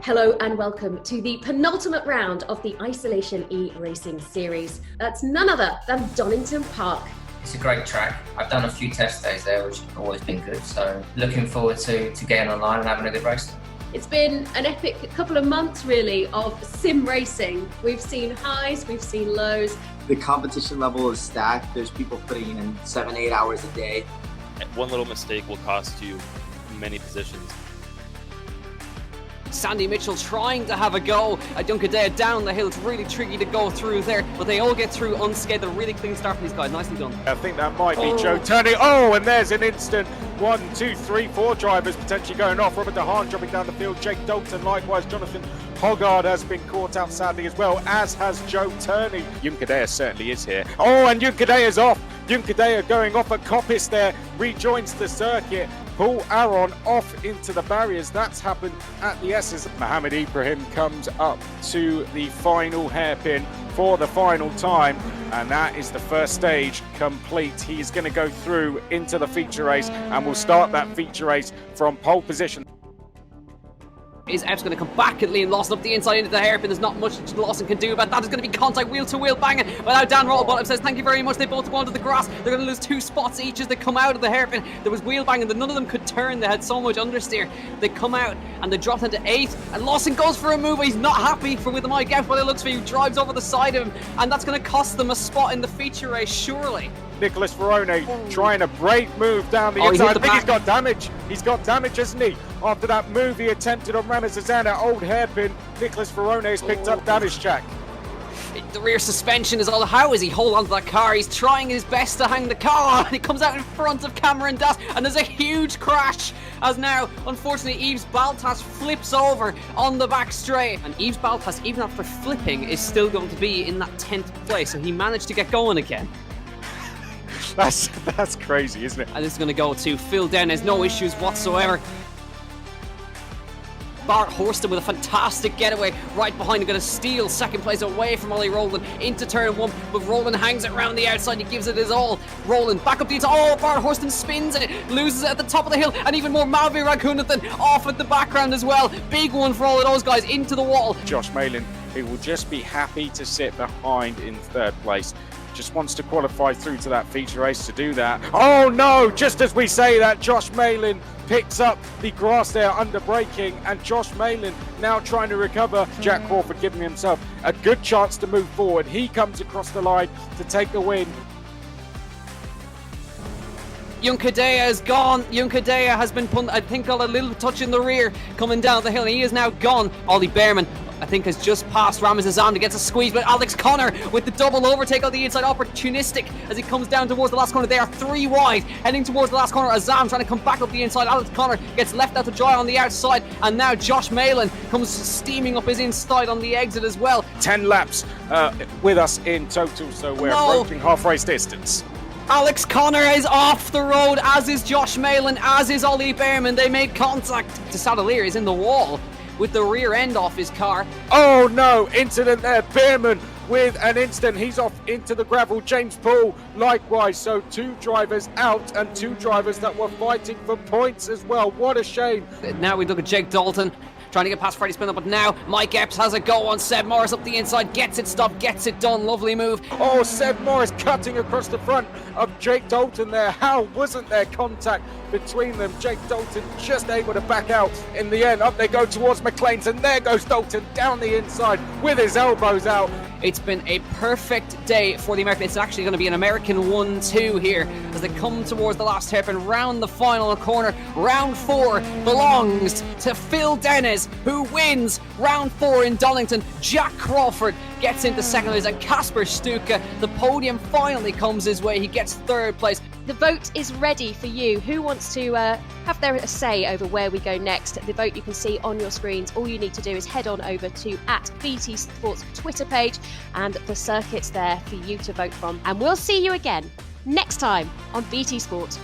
Hello and welcome to the penultimate round of the Isolation eRacing series. That's none other than Donington Park. It's a great track. I've done a few test days there, which have always been good. So looking forward to getting online and having a good race. It's been an epic couple of months really of sim racing. We've seen highs, we've seen lows. The competition level is stacked. There's people putting in 7-8 hours a day. One little mistake will cost you many positions. Sandy Mitchell trying to have a go at Yunkadea down the hill. It's really tricky to go through there, but they all get through unscathed. A really clean start for these guys. Nicely done. I think that might be Joe Turney. Oh, and there's an instant. 1, 2, 3, 4 drivers potentially going off. Robert DeHaan dropping down the field. Jake Dalton, likewise. Jonathan Hoggard has been caught out sadly as well, as has Joe Turney. Yunkadea certainly is here. Oh, and Yunkadea's off. Yunkadea going off at Coppice there, rejoins the circuit. Paul Aron off into the barriers. That's happened at the S's. Mohamed Ibrahim comes up to the final hairpin for the final time, and that is the first stage complete. He's going to go through into the feature race, and we'll start that feature race from pole position. Is Epps going to come back at Liam Lawson up the inside into the hairpin? There's not much Lawson can do about that. There's going to be contact wheel to wheel banging. But now Dan Rottlebottom says thank you very much. They both go onto the grass. They're going to lose 2 spots each as they come out of the hairpin. There was wheel banging that none of them could turn. They had so much understeer. They come out and they dropped into 8th. And Lawson goes for a move. He's not happy for with the Mike Epps, but it looks for you. Drives over the side of him. And that's going to cost them a spot in the feature race, surely. Nicholas Verone trying a brave move down the inside. I think he's got damage. He's got damage, hasn't he? After that move he attempted on Ramazan, old hairpin, Nicholas Verone has picked up damage, Jack. The rear suspension is all. How is he hold on to that car? He's trying his best to hang the car on. He comes out in front of Cameron Das, and there's a huge crash. As now, unfortunately, Yves Baltas flips over on the back straight, and Yves Baltas, even after flipping, is still going to be in that 10th place. So he managed to get going again. That's crazy, isn't it? And this is going to go to Phil Dennis, no issues whatsoever. Bart Horston with a fantastic getaway right behind him, going to steal second place away from Ollie Rowland into turn 1, but Rowland hangs it around the outside. He gives it his all. Rowland back up the inside. Oh, Bart Horston spins it, loses it at the top of the hill, and even more Malvi Raghunathan off at the background as well. Big one for all of those guys into the wall. Josh Malin, who will just be happy to sit behind in 3rd place. Just wants to qualify through to that feature race to do that. Oh no, just as we say that, Josh Malin picks up the grass there under braking, and Josh Malin now trying to recover. Jack Crawford giving himself a good chance to move forward. He comes across the line to take the win. Yunkadea is gone. Yunkadea has been put, I think, got a little touch in the rear coming down the hill. He is now gone. Ollie Behrman, I think, has just passed Ramaz Azam to get a squeeze, but Alex Connor with the double overtake on the inside, opportunistic as he comes down towards the last corner. They are 3 wide, heading towards the last corner. Azam trying to come back up the inside. Alex Connor gets left out to dry on the outside, and now Josh Malin comes steaming up his inside on the exit as well. 10 laps with us in total, so we're approaching half-race distance. Alex Connor is off the road, as is Josh Malin, as is Ollie Behrman. They made contact. De Sadalier is in the wall with the rear end off his car. Oh no, incident there. Behrman with an instant. He's off into the gravel. James Paul likewise. So 2 drivers out, and 2 drivers that were fighting for points as well. What a shame. Now we look at Jake Dalton trying to get past Freddie Spindler, but now Mike Epps has a go on Seb Morris up the inside, gets it stopped, gets it done. Lovely move. Oh, Seb Morris cutting across the front of Jake Dalton there. How wasn't there contact between them? Jake Dalton just able to back out in the end. Up they go towards McLean's, and there goes Dalton down the inside with his elbows out. It's been a perfect day for the American. It's actually going to be an American 1-2 here as they come towards the last hairpin round the final corner. Round 4 belongs to Phil Dennis, who wins round 4 in Donington. Jack Crawford gets into 2nd place, and Kasper Stuka, the podium finally comes his way. He gets 3rd place. The vote is ready for you. Who wants to have their say over where we go next? The vote you can see on your screens. All you need to do is head on over to @BT Sports Twitter page, and the circuit's there for you to vote from. And we'll see you again next time on BT Sport.